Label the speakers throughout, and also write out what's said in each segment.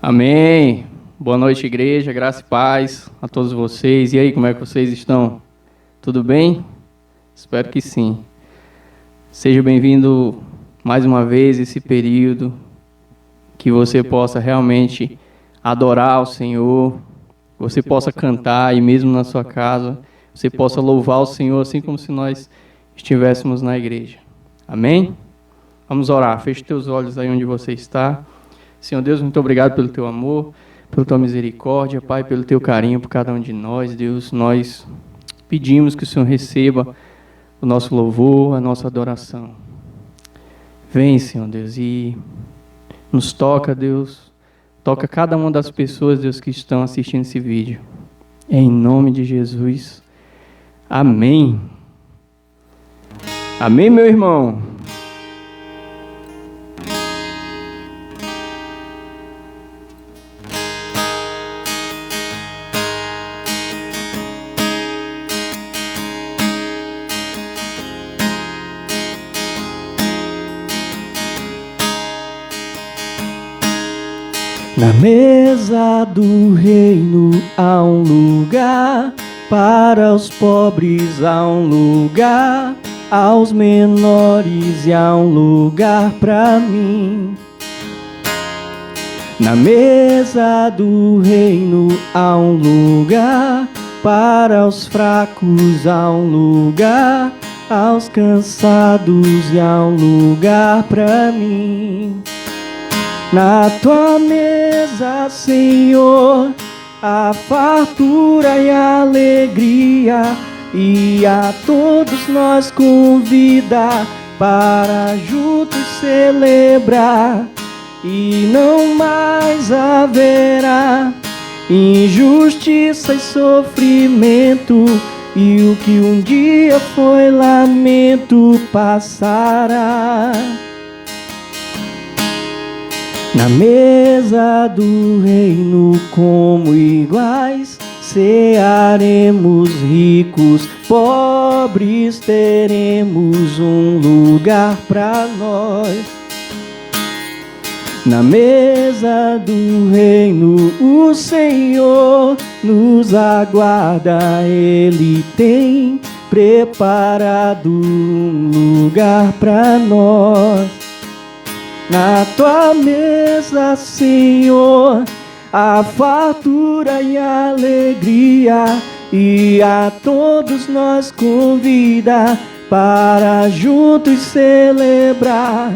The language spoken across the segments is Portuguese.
Speaker 1: Amém. Boa noite, igreja. Graça e paz a todos vocês. E aí, como é que vocês estão? Tudo bem? Espero que sim. Seja bem-vindo mais uma vez esse período, que você possa realmente adorar o Senhor, você possa cantar e mesmo na sua casa, você possa louvar o Senhor assim como se nós estivéssemos na igreja. Amém? Vamos orar. Feche teus olhos aí onde você está. Senhor Deus, muito obrigado pelo teu amor, pela tua misericórdia, Pai, pelo teu carinho por cada um de nós. Deus, nós pedimos que o Senhor receba o nosso louvor, a nossa adoração. Vem, Senhor Deus, e nos toca, Deus. Toca cada uma das pessoas, Deus, que estão assistindo esse vídeo. Em nome de Jesus. Amém. Amém, meu irmão.
Speaker 2: Na mesa do reino há um lugar, para os pobres há um lugar, aos menores e há um lugar para mim. Na mesa do reino há um lugar, para os fracos há um lugar, aos cansados e há um lugar para mim. Na tua mesa, Senhor, há fartura e alegria, e a todos nós convida para juntos celebrar. E não mais haverá injustiça e sofrimento, e o que um dia foi lamento passará. Na mesa do reino como iguais, cearemos ricos, pobres teremos um lugar para nós. Na mesa do reino o Senhor nos aguarda, Ele tem preparado um lugar para nós. Na tua mesa, Senhor, há fartura e alegria, e a todos nós convida para juntos celebrar.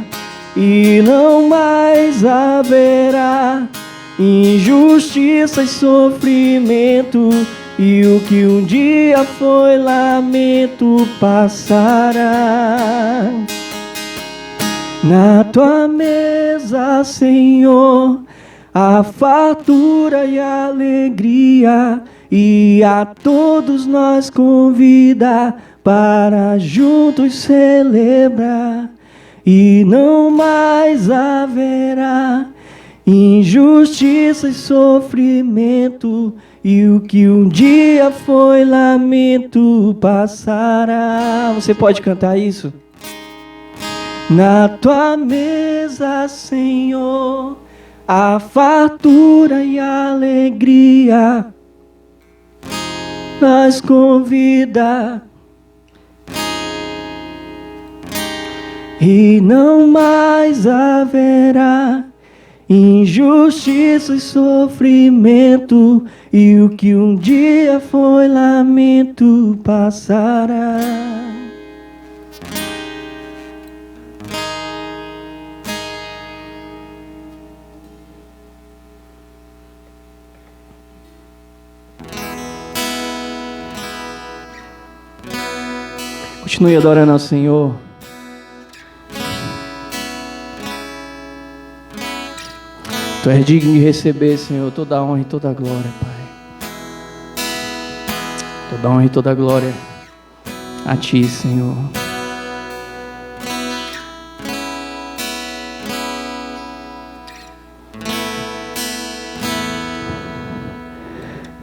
Speaker 2: E não mais haverá injustiça e sofrimento, e o que um dia foi lamento passará. Na tua mesa, Senhor, há fartura e alegria, e a todos nós convida para juntos celebrar. E não mais haverá injustiça e sofrimento, e o que um dia foi lamento passará. Você pode cantar isso? Na tua mesa, Senhor, há fartura e alegria, nos convida. E não mais haverá injustiça e sofrimento, e o que um dia foi lamento passará. Continue adorando ao Senhor. Tu és digno de receber, Senhor, toda a honra e toda a glória, Pai. Toda a honra e toda a glória a Ti, Senhor.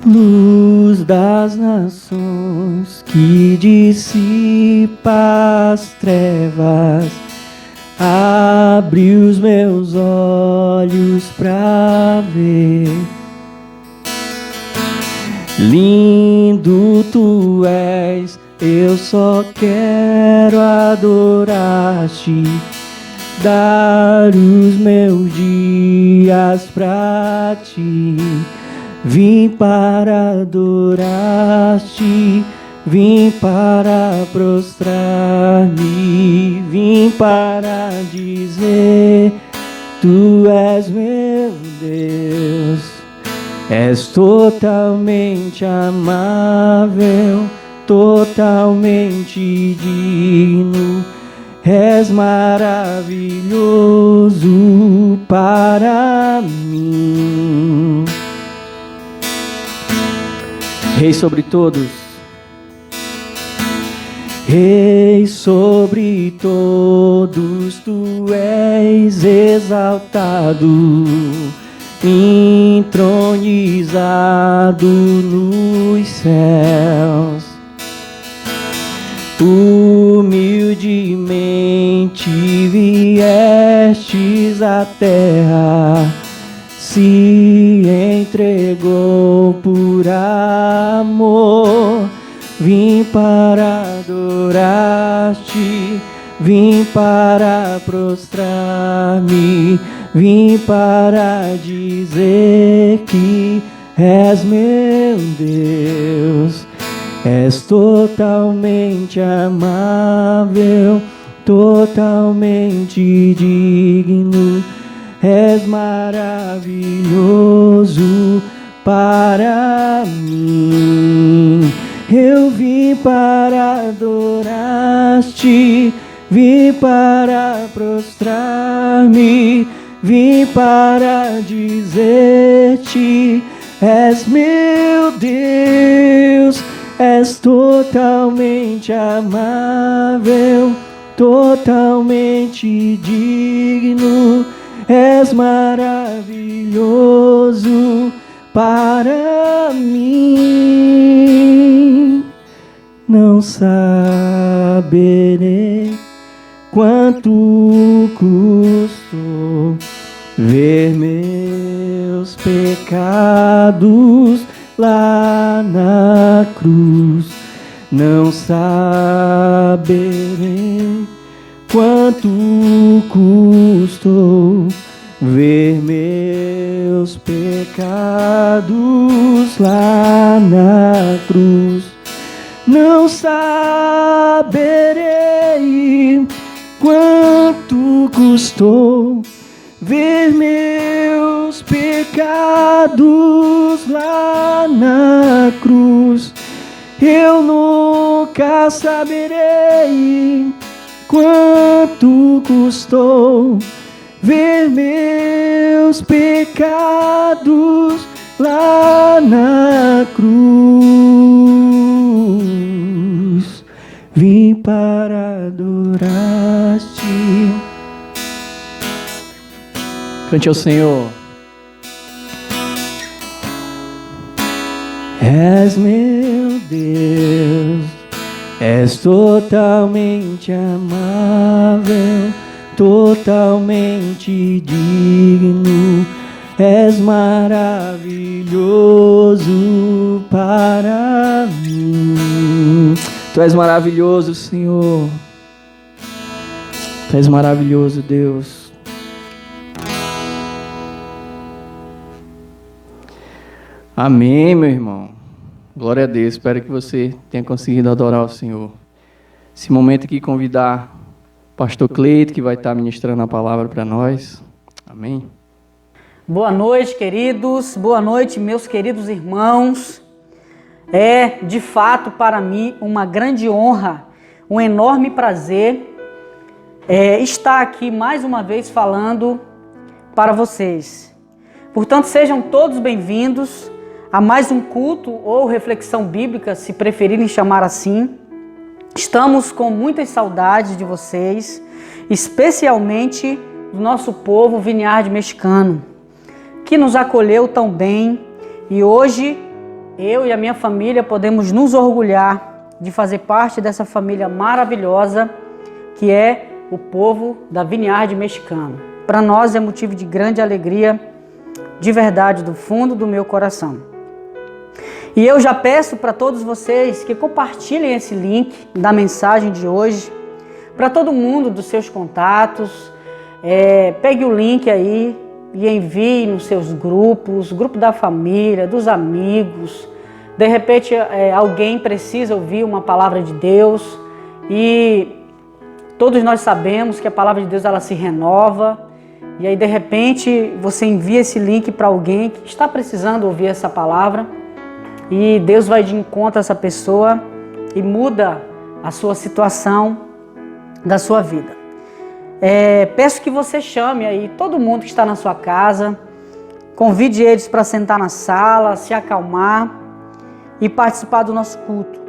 Speaker 2: Luz das nações que dissipa as trevas, Abre os meus olhos pra ver. Lindo tu és, eu só quero adorar-te, dar os meus dias pra ti. Vim para adorar-te, vim para prostrar-me, vim para dizer: tu és meu Deus. És totalmente amável, totalmente digno, és maravilhoso para mim. Rei sobre todos, Rei sobre todos, tu és exaltado, entronizado nos céus. Humildemente viestes à terra, se entregou por amor. Vim para adorar-te, vim para prostrar-me, vim para dizer que és meu Deus. És totalmente amável, totalmente digno, és maravilhoso para mim. Eu vim para adorar-te, vim para prostrar-me, vim para dizer-te: és meu Deus, és totalmente amável, totalmente digno, és maravilhoso para mim. Não saberei quanto custou ver meus pecados lá na cruz. Não saberei quanto custou ver meus pecados lá na cruz. Não saberei quanto custou ver meus pecados lá na cruz. Eu nunca saberei quanto custou ver meus pecados lá na cruz. Vim para adorar-te. Cante ao Senhor. És meu Deus, és totalmente amável, totalmente digno, és maravilhoso para mim. Tu és maravilhoso, Senhor. Tu és maravilhoso, Deus. Amém, meu irmão. Glória a Deus. Espero que você tenha conseguido adorar o Senhor. Esse momento aqui, convidar o pastor Cleito, que vai estar ministrando a palavra para nós. Amém.
Speaker 3: Boa noite, queridos. Boa noite, meus queridos irmãos. É, de fato, para mim, uma grande honra, um enorme prazer estar aqui mais uma vez falando para vocês. Portanto, sejam todos bem-vindos a mais um culto ou reflexão bíblica, se preferirem chamar assim. Estamos com muitas saudades de vocês, especialmente do nosso povo Vineyard Mexicano, que nos acolheu tão bem, e hoje eu e a minha família podemos nos orgulhar de fazer parte dessa família maravilhosa que é o povo da Vineyard Mexicano. Para nós é motivo de grande alegria, de verdade, do fundo do meu coração. E eu já peço para todos vocês que compartilhem esse link da mensagem de hoje para todo mundo dos seus contatos. Pegue o link aí e envie nos seus grupos, grupo da família, dos amigos. De repente alguém precisa ouvir uma palavra de Deus e todos nós sabemos que a palavra de Deus ela se renova. E aí de repente você envia esse link para alguém que está precisando ouvir essa palavra e Deus vai de encontro a essa pessoa e muda a sua situação da sua vida. Peço que você chame aí todo mundo que está na sua casa, convide eles para sentar na sala, se acalmar e participar do nosso culto.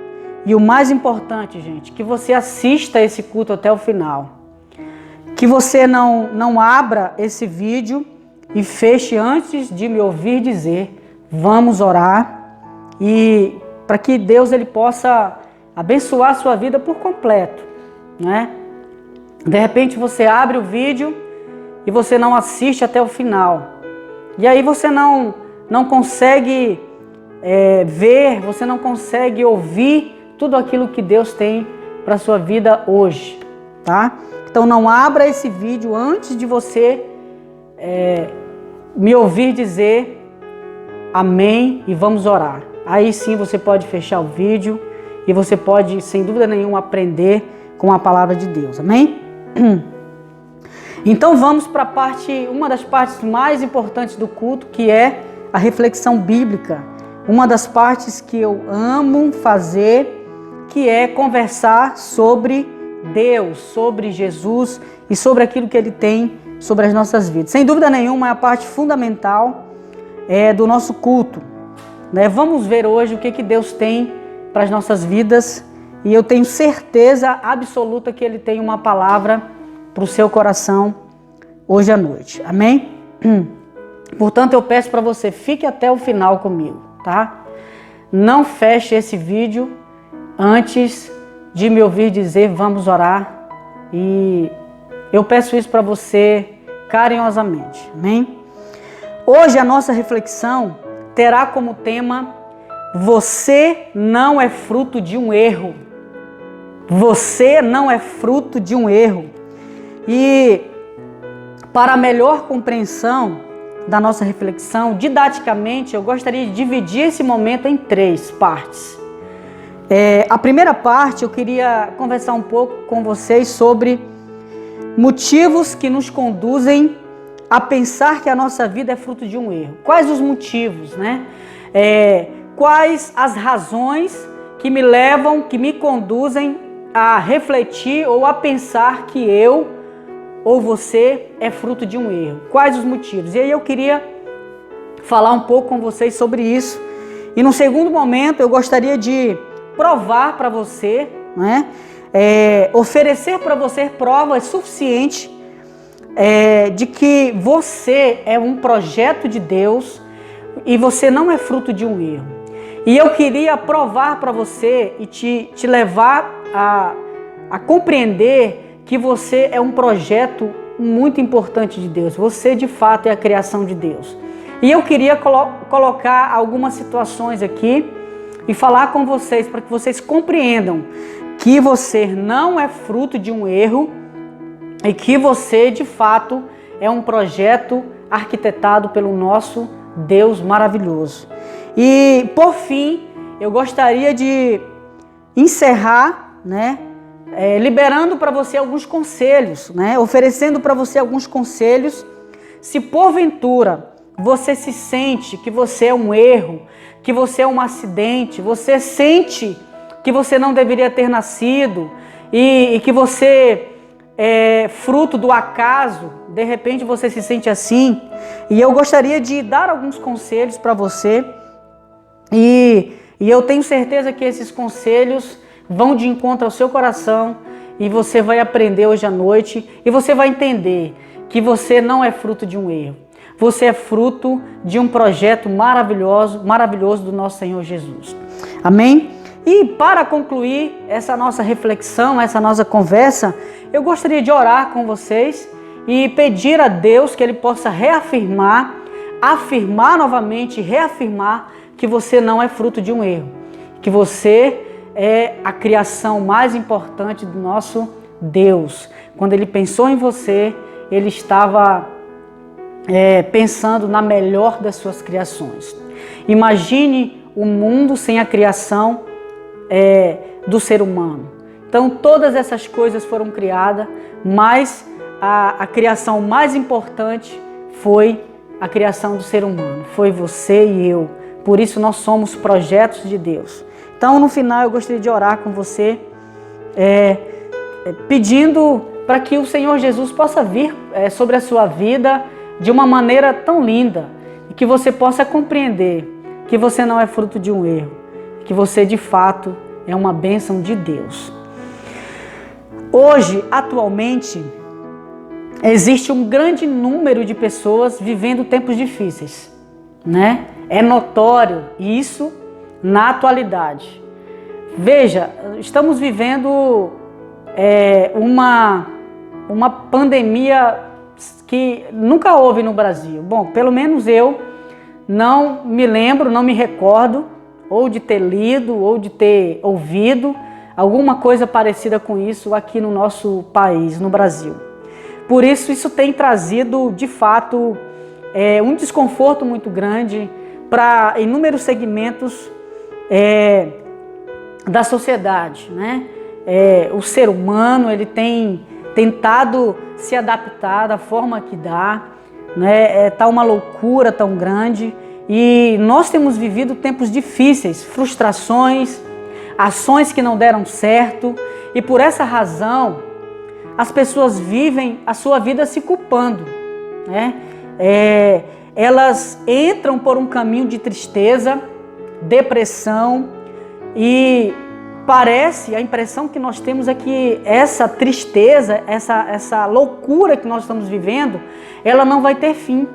Speaker 3: E o mais importante, gente, que você assista esse culto até o final. Que você não abra esse vídeo e feche antes de me ouvir dizer, vamos orar, e para que Deus ele possa abençoar a sua vida por completo, né? De repente você abre o vídeo e você não assiste até o final. E aí você não consegue ver, você não consegue ouvir tudo aquilo que Deus tem para a sua vida hoje, tá? Então não abra esse vídeo antes de você me ouvir dizer amém e vamos orar. Aí sim você pode fechar o vídeo e você pode, sem dúvida nenhuma, aprender com a palavra de Deus, amém? Então vamos para uma das partes mais importantes do culto, que é a reflexão bíblica. Uma das partes que eu amo fazer, que é conversar sobre Deus, sobre Jesus e sobre aquilo que Ele tem sobre as nossas vidas. Sem dúvida nenhuma é a parte fundamental do nosso culto, né? Vamos ver hoje o que Deus tem para as nossas vidas e eu tenho certeza absoluta que Ele tem uma palavra para o seu coração hoje à noite, amém? Portanto, eu peço para você, fique até o final comigo, tá? Não feche esse vídeo antes de me ouvir dizer, vamos orar. E eu peço isso para você carinhosamente, amém? Hoje a nossa reflexão terá como tema, você não é fruto de um erro. Você não é fruto de um erro. E para melhor compreensão da nossa reflexão, didaticamente, eu gostaria de dividir esse momento em 3 partes. A primeira parte, eu queria conversar um pouco com vocês sobre motivos que nos conduzem a pensar que a nossa vida é fruto de um erro. Quais os motivos, né? Quais as razões que me levam, que me conduzem a refletir ou a pensar que eu ou você é fruto de um erro? Quais os motivos? E aí eu queria falar um pouco com vocês sobre isso. E no segundo momento eu gostaria de provar para você, né? Oferecer para você provas suficientes de que você é um projeto de Deus e você não é fruto de um erro. E eu queria provar para você e te levar a compreender que você é um projeto muito importante de Deus. Você de fato é a criação de Deus. E eu queria colocar algumas situações aqui e falar com vocês para que vocês compreendam que você não é fruto de um erro e que você de fato é um projeto arquitetado pelo nosso Deus maravilhoso. E por fim, eu gostaria de encerrar, né, liberando para você alguns conselhos, né, oferecendo para você alguns conselhos. Se porventura você se sente que você é um erro, que você é um acidente, você sente que você não deveria ter nascido e que você é fruto do acaso, de repente você se sente assim, e eu gostaria de dar alguns conselhos para você e eu tenho certeza que esses conselhos vão de encontro ao seu coração e você vai aprender hoje à noite e você vai entender que você não é fruto de um erro. Você é fruto de um projeto maravilhoso do nosso Senhor Jesus. Amém? E para concluir essa nossa reflexão, essa nossa conversa, eu gostaria de orar com vocês e pedir a Deus que Ele possa afirmar novamente, reafirmar que você não é fruto de um erro, que você é a criação mais importante do nosso Deus. Quando Ele pensou em você, Ele estava pensando na melhor das suas criações. Imagine o mundo sem a criação do ser humano. Então todas essas coisas foram criadas, mas a criação mais importante foi a criação do ser humano. Foi você e eu. Por isso nós somos projetos de Deus. Então no final eu gostaria de orar com você, pedindo para que o Senhor Jesus possa vir sobre a sua vida de uma maneira tão linda e que você possa compreender que você não é fruto de um erro, que você de fato é uma bênção de Deus. Hoje, atualmente, existe um grande número de pessoas vivendo tempos difíceis, né? É notório isso na atualidade. Veja, estamos vivendo uma pandemia que nunca houve no Brasil. Bom, pelo menos eu não me lembro, não me recordo, ou de ter lido, ou de ter ouvido alguma coisa parecida com isso aqui no nosso país, no Brasil. Por isso tem trazido, de fato, um desconforto muito grande para inúmeros segmentos da sociedade, né? O ser humano, ele tem tentado se adaptar da forma que dá, né? Tá uma loucura tão grande e nós temos vivido tempos difíceis, frustrações, ações que não deram certo, e por essa razão as pessoas vivem a sua vida se culpando, né? Elas entram por um caminho de tristeza, depressão, e a impressão que nós temos é que essa tristeza, essa loucura que nós estamos vivendo, ela não vai ter fim.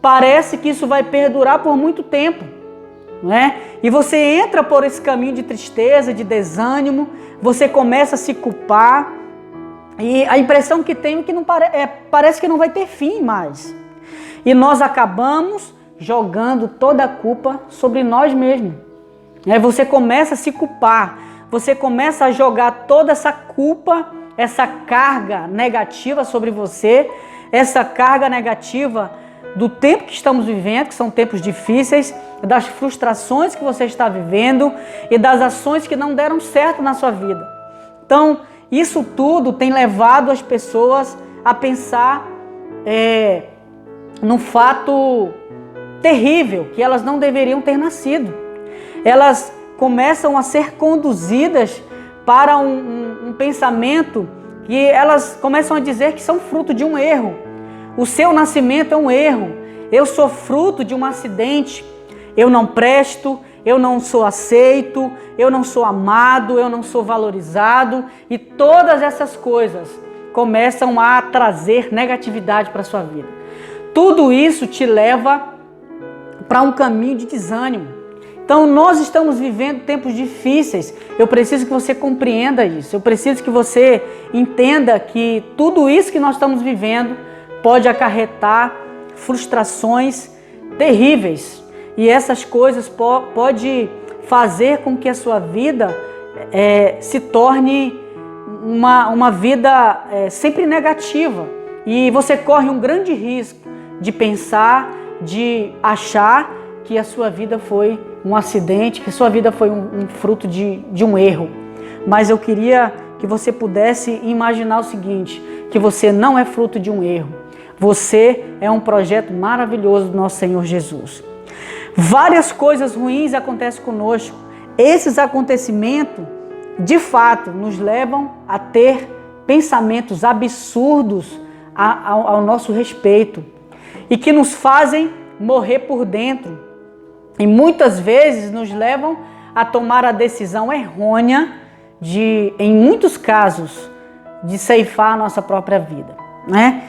Speaker 3: Parece que isso vai perdurar por muito tempo, não é? E você entra por esse caminho de tristeza, de desânimo, você começa a se culpar, e a impressão que tenho é que parece que não vai ter fim mais. E nós acabamos jogando toda a culpa sobre nós mesmos. Você começa a se culpar, você começa a jogar toda essa culpa, essa carga negativa sobre você, essa carga negativa do tempo que estamos vivendo, que são tempos difíceis, das frustrações que você está vivendo e das ações que não deram certo na sua vida. Então, isso tudo tem levado as pessoas a pensar num fato terrível, que elas não deveriam ter nascido. Elas começam a ser conduzidas para um pensamento que elas começam a dizer que são fruto de um erro. O seu nascimento é um erro. Eu sou fruto de um acidente. Eu não presto, eu não sou aceito, eu não sou amado, eu não sou valorizado. E todas essas coisas começam a trazer negatividade para a sua vida. Tudo isso te leva para um caminho de desânimo. Então nós estamos vivendo tempos difíceis. Eu preciso que você compreenda isso. Eu preciso que você entenda que tudo isso que nós estamos vivendo pode acarretar frustrações terríveis. E essas coisas pode fazer com que a sua vida se torne uma vida sempre negativa. E você corre um grande risco de pensar, de achar que a sua vida foi um acidente, que a sua vida foi um fruto de um erro. Mas eu queria que você pudesse imaginar o seguinte, que você não é fruto de um erro. Você é um projeto maravilhoso do nosso Senhor Jesus. Várias coisas ruins acontecem conosco. Esses acontecimentos, de fato, nos levam a ter pensamentos absurdos ao nosso respeito e que nos fazem morrer por dentro. E muitas vezes nos levam a tomar a decisão errônea em muitos casos, de ceifar a nossa própria vida, né?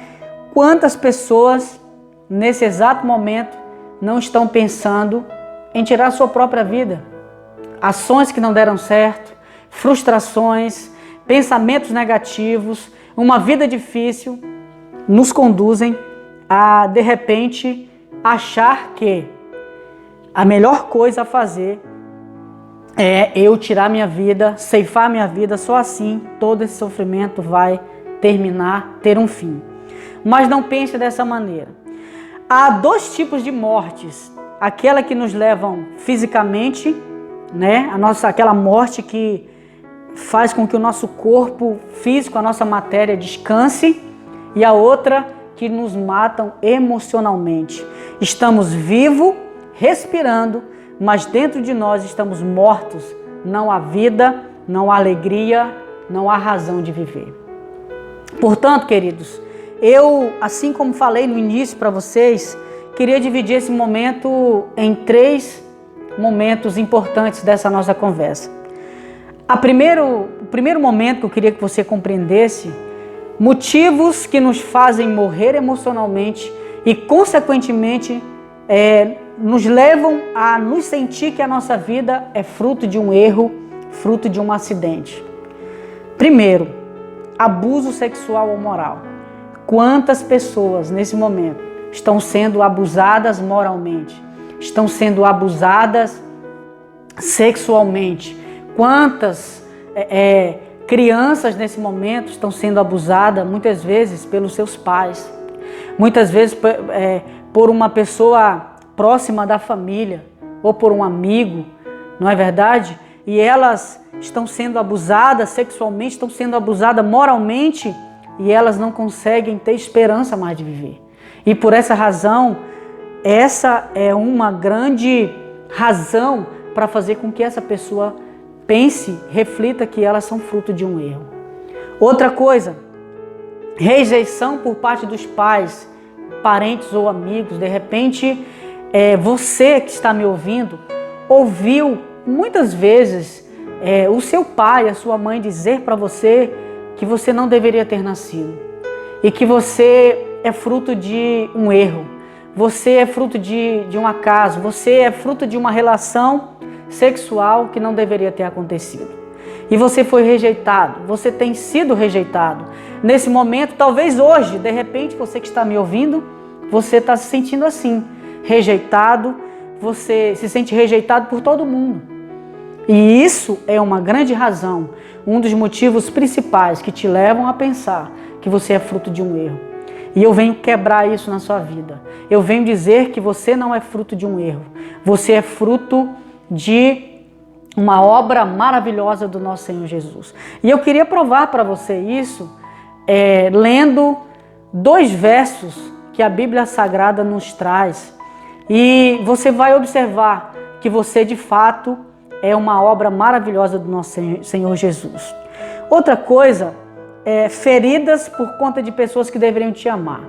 Speaker 3: Quantas pessoas, nesse exato momento, não estão pensando em tirar a sua própria vida? Ações que não deram certo, frustrações, pensamentos negativos, uma vida difícil, nos conduzem a, de repente, achar que a melhor coisa a fazer é eu tirar minha vida, ceifar minha vida, só assim todo esse sofrimento vai terminar, ter um fim. Mas não pense dessa maneira. Há dois tipos de mortes. Aquela que nos levam fisicamente, né? Aquela morte que faz com que o nosso corpo físico, a nossa matéria descanse, e a outra que nos matam emocionalmente. Estamos vivos, respirando, mas dentro de nós estamos mortos. Não há vida, não há alegria, não há razão de viver. Portanto, queridos, eu, assim como falei no início para vocês, queria dividir esse momento em 3 momentos importantes dessa nossa conversa. O primeiro momento que eu queria que você compreendesse, motivos que nos fazem morrer emocionalmente e, consequentemente, nos levam a nos sentir que a nossa vida é fruto de um erro, fruto de um acidente. Primeiro, abuso sexual ou moral. Quantas pessoas nesse momento estão sendo abusadas moralmente, estão sendo abusadas sexualmente? Quantas crianças nesse momento estão sendo abusadas muitas vezes pelos seus pais, muitas vezes por uma pessoa próxima da família ou por um amigo, não é verdade? E elas estão sendo abusadas sexualmente, estão sendo abusadas moralmente, e elas não conseguem ter esperança mais de viver. E por essa razão, essa é uma grande razão para fazer com que essa pessoa pense, reflita que elas são fruto de um erro. Outra coisa, rejeição por parte dos pais, parentes ou amigos. De repente, você que está me ouvindo, ouviu muitas vezes o seu pai, a sua mãe dizer para você que você não deveria ter nascido e que você é fruto de um erro, você é fruto de um acaso, você é fruto de uma relação sexual que não deveria ter acontecido. E você foi rejeitado, você tem sido rejeitado. Nesse momento, talvez hoje, de repente, você que está me ouvindo, você está se sentindo assim, rejeitado, você se sente rejeitado por todo mundo. E isso é uma grande razão, um dos motivos principais que te levam a pensar que você é fruto de um erro. E eu venho quebrar isso na sua vida. Eu venho dizer que você não é fruto de um erro. Você é fruto de uma obra maravilhosa do nosso Senhor Jesus. E eu queria provar para você isso lendo 2 versos que a Bíblia Sagrada nos traz. E você vai observar que você de fato é uma obra maravilhosa do nosso Senhor Jesus. Outra coisa, feridas por conta de pessoas que deveriam te amar.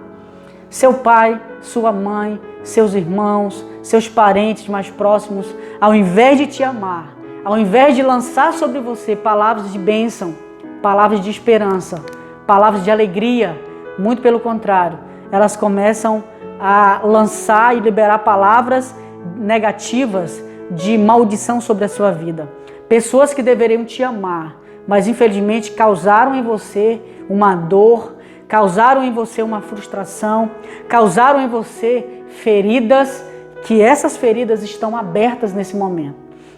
Speaker 3: Seu pai, sua mãe, seus irmãos, seus parentes mais próximos, ao invés de te amar, ao invés de lançar sobre você palavras de bênção, palavras de esperança, palavras de alegria, muito pelo contrário, elas começam a lançar e liberar palavras negativas de maldição sobre a sua vida. Pessoas que deveriam te amar, mas infelizmente causaram em você uma dor, causaram em você uma frustração, causaram em você feridas, que essas feridas estão abertas nesse momento.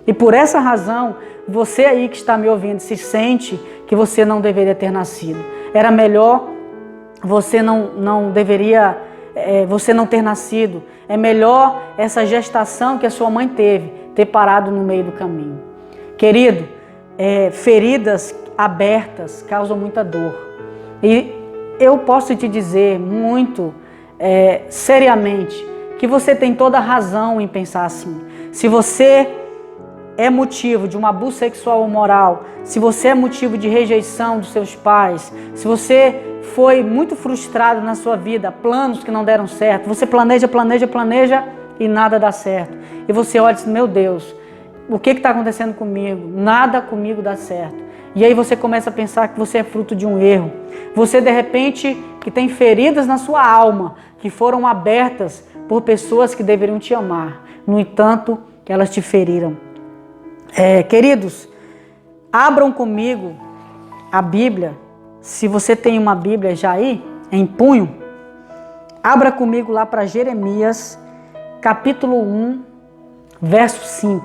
Speaker 3: E por essa razão, você aí que está me ouvindo se sente que você não deveria ter nascido. Era melhor você não ter nascido. É melhor essa gestação que a sua mãe teve, ter parado no meio do caminho. Querido, feridas abertas causam muita dor. E eu posso te dizer muito seriamente que você tem toda a razão em pensar assim. Se você é motivo de um abuso sexual ou moral, se você é motivo de rejeição dos seus pais, se você foi muito frustrado na sua vida, planos que não deram certo, você planeja e nada dá certo. E você olha e diz, meu Deus, o que está acontecendo comigo? Nada comigo dá certo. E aí você começa a pensar que você é fruto de um erro. Você, de repente, que tem feridas na sua alma, que foram abertas por pessoas que deveriam te amar. No entanto, elas te feriram. Queridos, abram comigo a Bíblia, se você tem uma Bíblia já aí, em punho, abra comigo lá para Jeremias, capítulo 1, verso 5.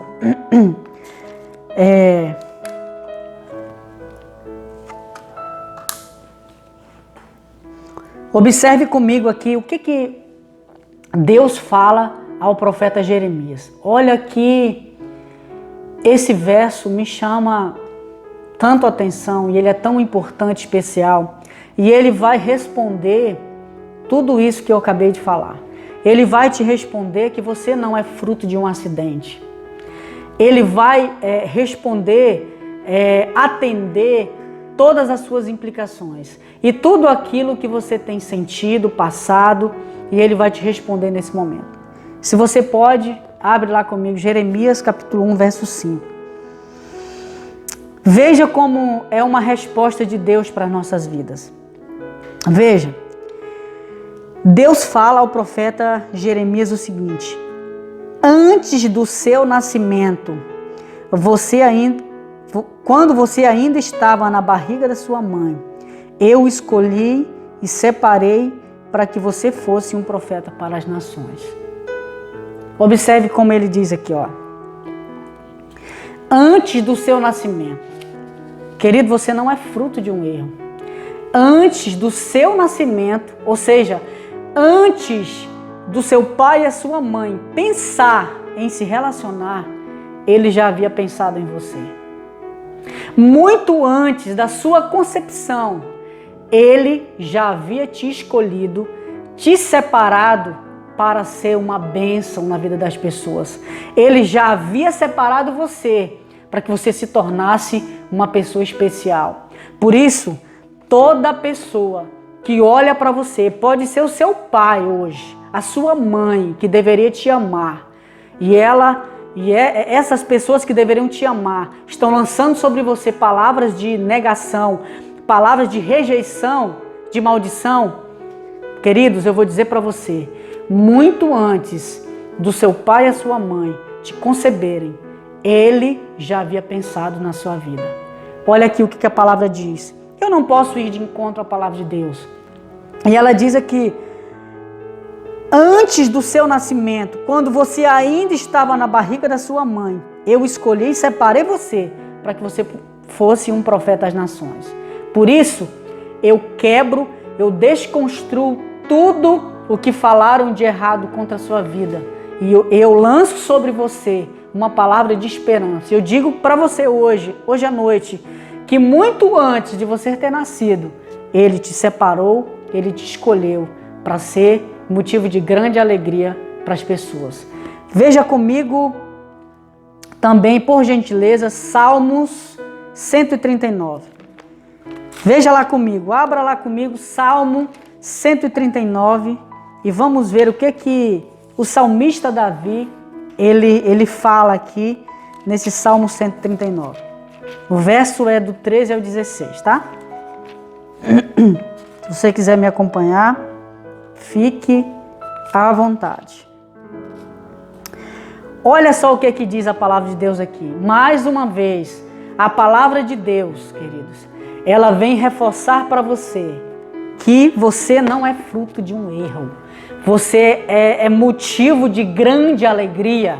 Speaker 3: Observe comigo aqui o que Deus fala ao profeta Jeremias. Olha que esse verso me chama tanto a atenção e ele é tão importante, especial. E ele vai responder tudo isso que eu acabei de falar. Ele vai te responder que você não é fruto de um acidente. Ele vai responder, atender todas as suas implicações e tudo aquilo que você tem sentido, passado, e ele vai te responder nesse momento. Se você pode, abre lá comigo, Jeremias capítulo 1, verso 5. Veja como é uma resposta de Deus para as nossas vidas. Veja, Deus fala ao profeta Jeremias o seguinte: antes do seu nascimento, quando você ainda estava na barriga da sua mãe, eu escolhi e separei para que você fosse um profeta para as nações. Observe como ele diz aqui, ó. Antes do seu nascimento. Querido, você não é fruto de um erro. Antes do seu nascimento, ou seja, antes do seu pai e a sua mãe pensar em se relacionar, ele já havia pensado em você. Muito antes da sua concepção, ele já havia te escolhido, te separado para ser uma bênção na vida das pessoas. Ele já havia separado você para que você se tornasse uma pessoa especial. Por isso, toda pessoa que olha para você, pode ser o seu pai hoje, a sua mãe, que deveria te amar, essas pessoas que deveriam te amar estão lançando sobre você palavras de negação, palavras de rejeição, de maldição. Queridos, eu vou dizer para você, muito antes do seu pai e a sua mãe te conceberem, ele já havia pensado na sua vida. Olha aqui o que a palavra diz. Eu não posso ir de encontro à palavra de Deus. E ela diz aqui: antes do seu nascimento, quando você ainda estava na barriga da sua mãe, eu escolhi e separei você para que você fosse um profeta às nações. Por isso, eu quebro, eu desconstruo tudo o que falaram de errado contra a sua vida. E eu lanço sobre você uma palavra de esperança. Eu digo para você hoje à noite, que muito antes de você ter nascido, ele te separou, ele te escolheu para ser motivo de grande alegria para as pessoas. Veja comigo também, por gentileza, Salmos 139. Veja lá comigo, abra lá comigo, Salmo 139, e vamos ver o que o salmista Davi, ele fala aqui nesse Salmo 139. O verso é do 13 ao 16, tá? Se você quiser me acompanhar, fique à vontade. Olha só o que diz a palavra de Deus aqui. Mais uma vez, a palavra de Deus, queridos, ela vem reforçar para você que você não é fruto de um erro. Você é motivo de grande alegria.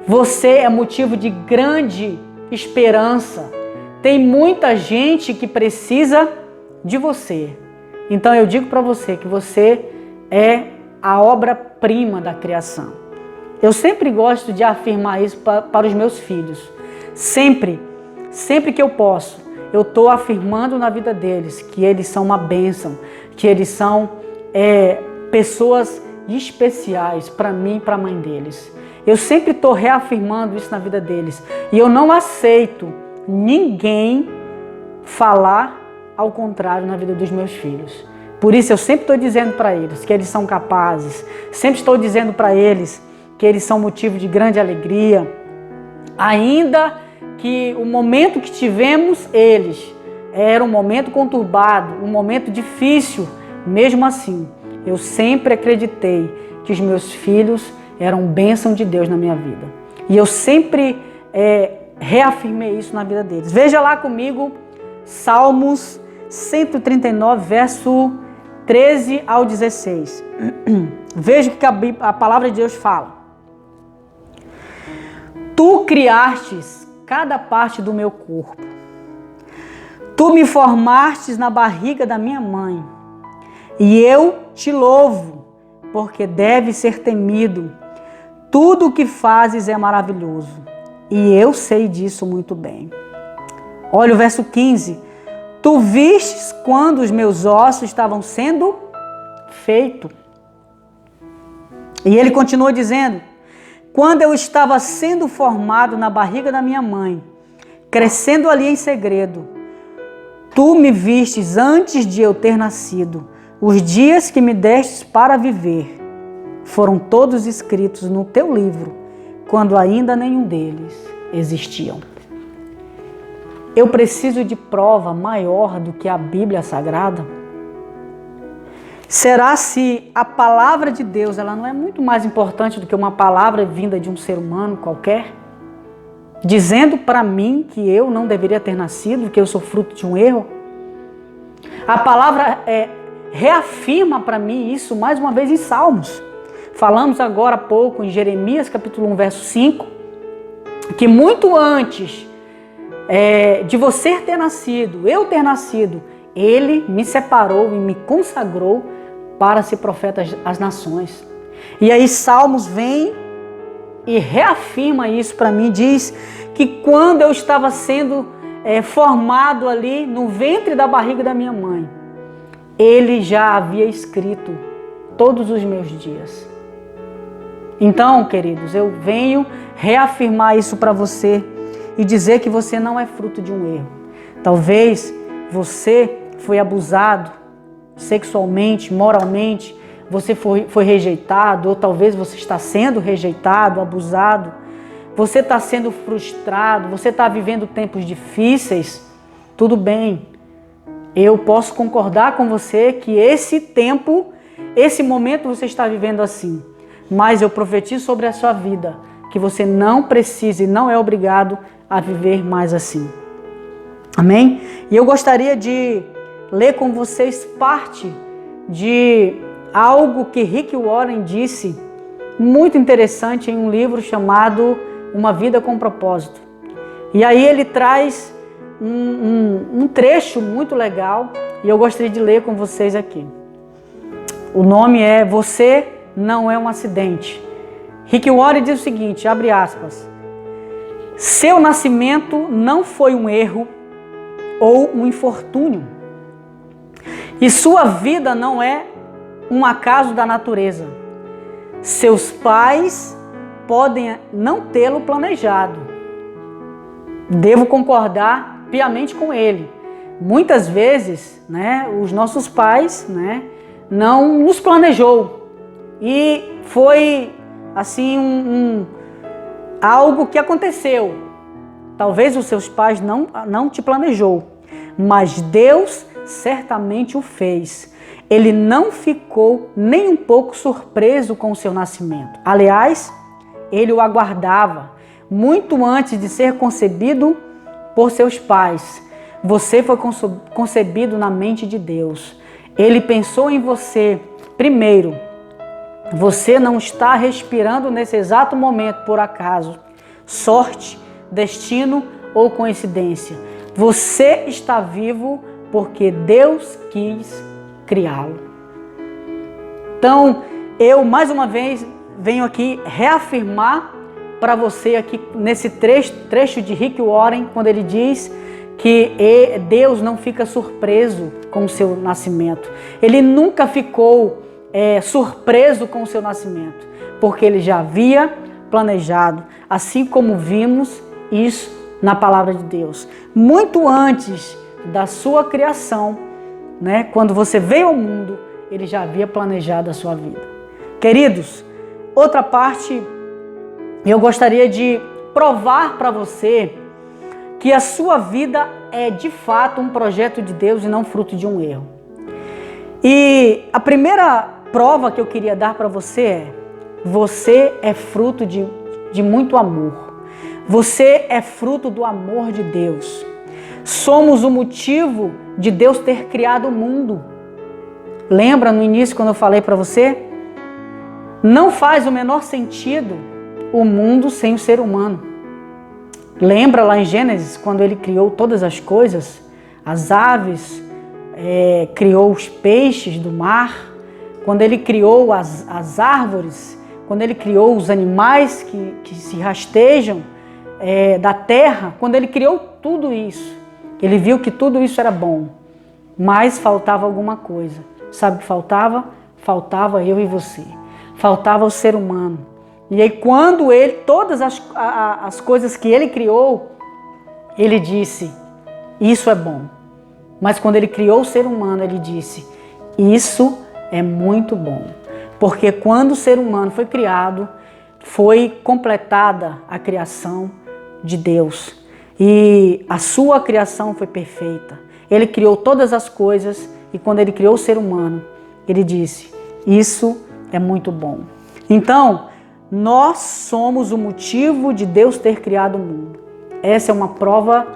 Speaker 3: Você é motivo de grande esperança. Tem muita gente que precisa de você. Então eu digo para você que você é a obra-prima da criação. Eu sempre gosto de afirmar isso para os meus filhos. Sempre que eu posso, eu estou afirmando na vida deles que eles são uma bênção, que eles são pessoas especiais para mim e para a mãe deles. Eu sempre estou reafirmando isso na vida deles. E eu não aceito ninguém falar ao contrário na vida dos meus filhos. Por isso eu sempre estou dizendo para eles que eles são capazes. Sempre estou dizendo para eles que eles são motivo de grande alegria. Ainda que o momento que tivemos eles era um momento conturbado, um momento difícil, mesmo assim, eu sempre acreditei que os meus filhos eram bênção de Deus na minha vida. E eu sempre reafirmei isso na vida deles. Veja lá comigo, Salmos 139, verso 13 ao 16. Veja o que a palavra de Deus fala. Tu criastes cada parte do meu corpo. Tu me formastes na barriga da minha mãe. E eu te louvo, porque deve ser temido. Tudo o que fazes é maravilhoso. E eu sei disso muito bem. Olha o verso 15. Tu vistes quando os meus ossos estavam sendo feitos. E ele continua dizendo, quando eu estava sendo formado na barriga da minha mãe, crescendo ali em segredo, tu me vistes antes de eu ter nascido. Os dias que me destes para viver foram todos escritos no teu livro, quando ainda nenhum deles existiam. Eu preciso de prova maior do que a Bíblia Sagrada? Será se a palavra de Deus ela não é muito mais importante do que uma palavra vinda de um ser humano qualquer? Dizendo para mim que eu não deveria ter nascido, que eu sou fruto de um erro? A palavra reafirma para mim isso mais uma vez em Salmos. Falamos agora há pouco em Jeremias capítulo 1, verso 5, que muito antes de você ter nascido, eu ter nascido, Ele me separou e me consagrou para ser profeta às nações. E aí Salmos vem e reafirma isso para mim, diz que quando eu estava sendo formado ali no ventre da barriga da minha mãe, Ele já havia escrito todos os meus dias. Então, queridos, eu venho reafirmar isso para você e dizer que você não é fruto de um erro. Talvez você foi abusado sexualmente, moralmente, você foi rejeitado, ou talvez você está sendo rejeitado, abusado, você está sendo frustrado, você está vivendo tempos difíceis. Tudo bem, eu posso concordar com você que esse tempo, esse momento você está vivendo assim, mas eu profetizo sobre a sua vida que você não precisa e não é obrigado a viver mais assim. Amém? E eu gostaria de ler com vocês parte de algo que Rick Warren disse, muito interessante, em um livro chamado Uma Vida com Propósito. E aí ele traz um trecho muito legal e eu gostaria de ler com vocês aqui. O nome é Você Não É um Acidente. Rick Warren diz o seguinte, abre aspas, seu nascimento não foi um erro ou um infortúnio. E sua vida não é um acaso da natureza. Seus pais podem não tê-lo planejado. Devo concordar piamente com ele. Muitas vezes, os nossos pais, não nos planejou. E foi assim algo que aconteceu. Talvez os seus pais não te planejou, mas Deus certamente o fez. Ele não ficou nem um pouco surpreso com o seu nascimento. Aliás, ele o aguardava muito antes de ser concebido por seus pais. Você foi concebido na mente de Deus. Ele pensou em você primeiro. Você não está respirando nesse exato momento por acaso, sorte, destino ou coincidência. Você está vivo porque Deus quis criá-lo. Então, eu mais uma vez venho aqui reafirmar para você aqui nesse trecho de Rick Warren, quando ele diz que Deus não fica surpreso com o seu nascimento. Ele nunca ficou surpreso com o seu nascimento, porque ele já havia planejado, assim como vimos isso na palavra de Deus. Muito antes da sua criação, quando você veio ao mundo, ele já havia planejado a sua vida. Queridos, outra parte, eu gostaria de provar para você que a sua vida é de fato um projeto de Deus e não fruto de um erro. E a primeira prova que eu queria dar para você você é fruto de muito amor. Você é fruto do amor de Deus. Somos o motivo de Deus ter criado o mundo. Lembra no início quando eu falei para você? Não faz o menor sentido o mundo sem o ser humano. Lembra lá em Gênesis, quando ele criou todas as coisas, as aves, criou os peixes do mar, quando ele criou as árvores, quando ele criou os animais que se rastejam da terra, quando ele criou tudo isso, ele viu que tudo isso era bom, mas faltava alguma coisa. Sabe o que faltava? Faltava eu e você. Faltava o ser humano. E aí quando ele, todas as coisas que ele criou, ele disse, isso é bom. Mas quando ele criou o ser humano, ele disse, isso é muito bom. Porque quando o ser humano foi criado, foi completada a criação de Deus. E a sua criação foi perfeita. Ele criou todas as coisas e quando ele criou o ser humano, ele disse, isso é muito bom. Então, nós somos o motivo de Deus ter criado o mundo. Essa é uma prova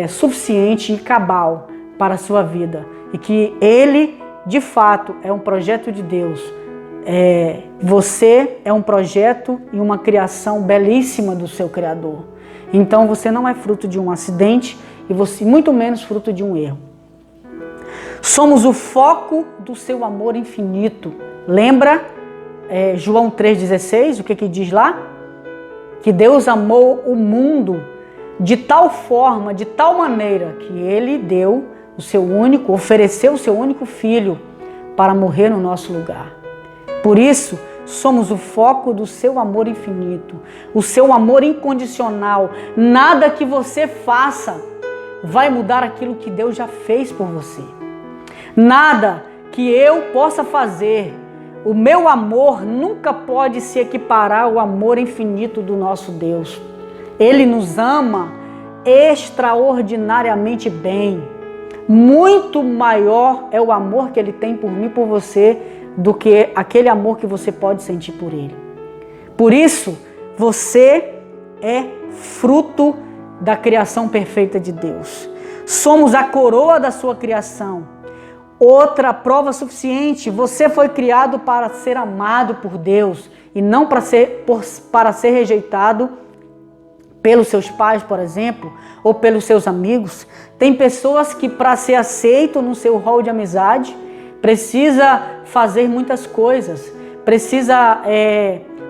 Speaker 3: suficiente e cabal para a sua vida. E que ele, de fato, é um projeto de Deus. Você é um projeto e uma criação belíssima do seu Criador. Então você não é fruto de um acidente e você muito menos fruto de um erro. Somos o foco do seu amor infinito. Lembra João 3,16, o que diz lá? Que Deus amou o mundo de tal forma, de tal maneira, que Ele deu o seu único, ofereceu o seu único filho para morrer no nosso lugar. Por isso, somos o foco do seu amor infinito, o seu amor incondicional. Nada que você faça vai mudar aquilo que Deus já fez por você. Nada que eu possa fazer, o meu amor nunca pode se equiparar ao amor infinito do nosso Deus. Ele nos ama extraordinariamente bem. Muito maior é o amor que Ele tem por mim e por você do que aquele amor que você pode sentir por Ele. Por isso, você é fruto da criação perfeita de Deus. Somos a coroa da sua criação. Outra prova suficiente, você foi criado para ser amado por Deus e não para ser rejeitado pelos seus pais, por exemplo, ou pelos seus amigos. Tem pessoas que para ser aceito no seu rol de amizade, precisa fazer muitas coisas, precisa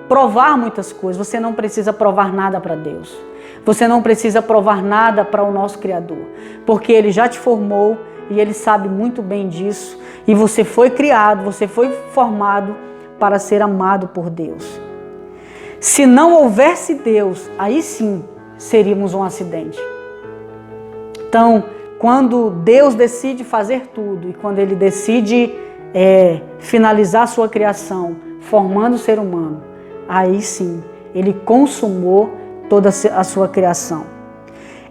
Speaker 3: provar muitas coisas. Você não precisa provar nada para Deus. Você não precisa provar nada para o nosso Criador, porque Ele já te formou e Ele sabe muito bem disso. E você foi criado, você foi formado para ser amado por Deus. Se não houvesse Deus, aí sim seríamos um acidente. Então, quando Deus decide fazer tudo e quando Ele decide finalizar a sua criação, formando o ser humano, aí sim, Ele consumou toda a sua criação.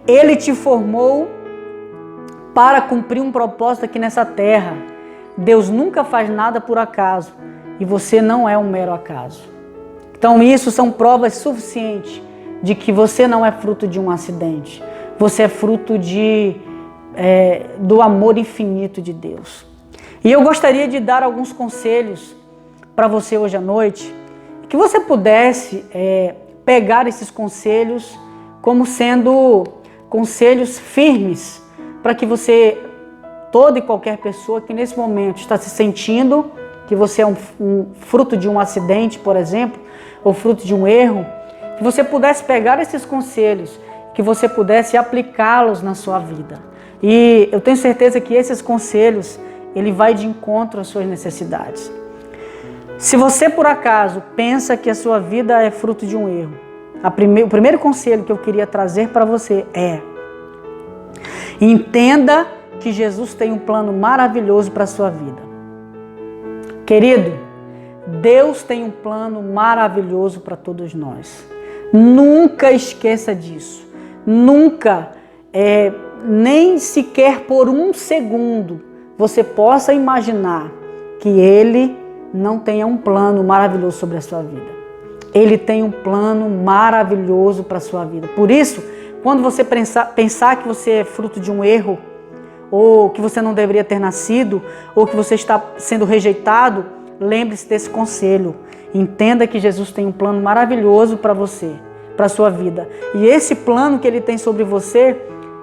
Speaker 3: Ele te formou para cumprir um propósito aqui nessa terra. Deus nunca faz nada por acaso e você não é um mero acaso. Então isso são provas suficientes de que você não é fruto de um acidente. Você é fruto do amor infinito de Deus. E eu gostaria de dar alguns conselhos para você hoje à noite, que você pudesse pegar esses conselhos como sendo conselhos firmes, para que você, toda e qualquer pessoa que nesse momento está se sentindo que você é um fruto de um acidente, por exemplo, ou fruto de um erro, que você pudesse pegar esses conselhos, que você pudesse aplicá-los na sua vida. E eu tenho certeza que esses conselhos, ele vai de encontro às suas necessidades. Se você, por acaso, pensa que a sua vida é fruto de um erro, o primeiro conselho que eu queria trazer para você é: entenda que Jesus tem um plano maravilhoso para a sua vida. Querido, Deus tem um plano maravilhoso para todos nós. Nunca esqueça disso. Nunca, nem sequer por um segundo, você possa imaginar que Ele não tenha um plano maravilhoso sobre a sua vida. Ele tem um plano maravilhoso para a sua vida. Por isso, Quando você pensar que você é fruto de um erro, ou que você não deveria ter nascido, ou que você está sendo rejeitado, lembre-se desse conselho. Entenda que Jesus tem um plano maravilhoso para você, para a sua vida. E esse plano que Ele tem sobre você,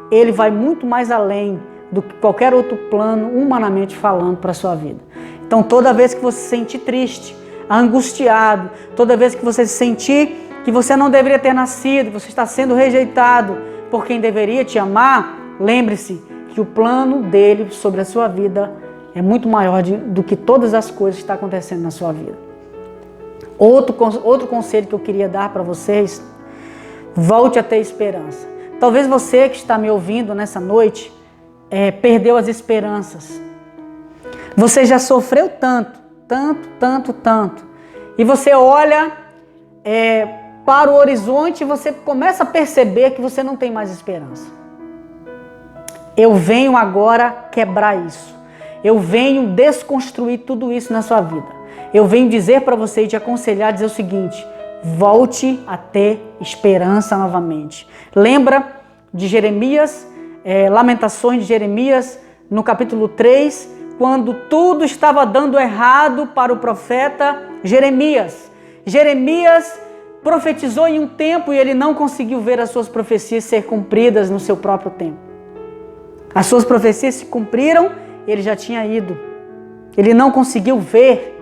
Speaker 3: Ele vai muito mais além do que qualquer outro plano, humanamente falando, para a sua vida. Então, toda vez que você se sentir triste, angustiado, toda vez que você se sentir que você não deveria ter nascido, você está sendo rejeitado por quem deveria te amar, lembre-se que o plano dele sobre a sua vida é muito maior do que todas as coisas que estão acontecendo na sua vida. Outro conselho que eu queria dar para vocês, volte a ter esperança. Talvez você que está me ouvindo nessa noite, perdeu as esperanças. Você já sofreu tanto, e você olha para o horizonte e você começa a perceber que você não tem mais esperança. Eu venho agora quebrar isso. Eu venho desconstruir tudo isso na sua vida. Eu venho dizer para você e te aconselhar, dizer o seguinte: volte a ter esperança novamente. Lembra de Jeremias, Lamentações de Jeremias, no capítulo 3, quando tudo estava dando errado para o profeta Jeremias. Jeremias profetizou em um tempo e ele não conseguiu ver as suas profecias ser cumpridas no seu próprio tempo. As suas profecias se cumpriram, ele já tinha ido. Ele não conseguiu ver.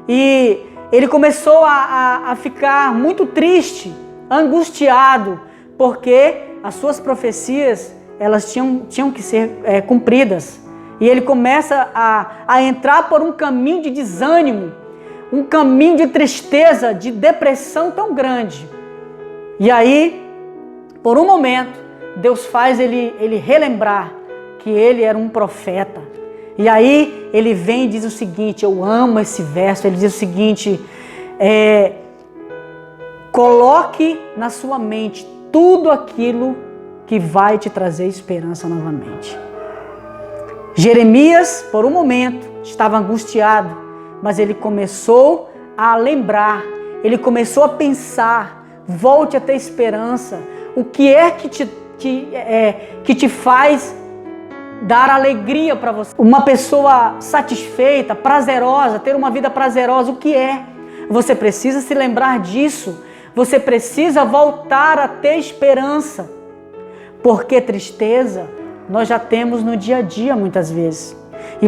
Speaker 3: E ele começou a ficar muito triste, angustiado, porque as suas profecias, elas tinham que ser cumpridas. E ele começa a entrar por um caminho de desânimo, um caminho de tristeza, de depressão tão grande. E aí, por um momento, Deus faz ele relembrar que ele era um profeta. E aí ele vem e diz o seguinte, eu amo esse verso, ele diz o seguinte, coloque na sua mente tudo aquilo que vai te trazer esperança novamente. Jeremias, por um momento, estava angustiado, mas ele começou a lembrar, ele começou a pensar, volte a ter esperança. O que é que te faz dar alegria para você? Uma pessoa satisfeita, prazerosa, ter uma vida prazerosa, o que é? Você precisa se lembrar disso, você precisa voltar a ter esperança, porque tristeza nós já temos no dia a dia muitas vezes. E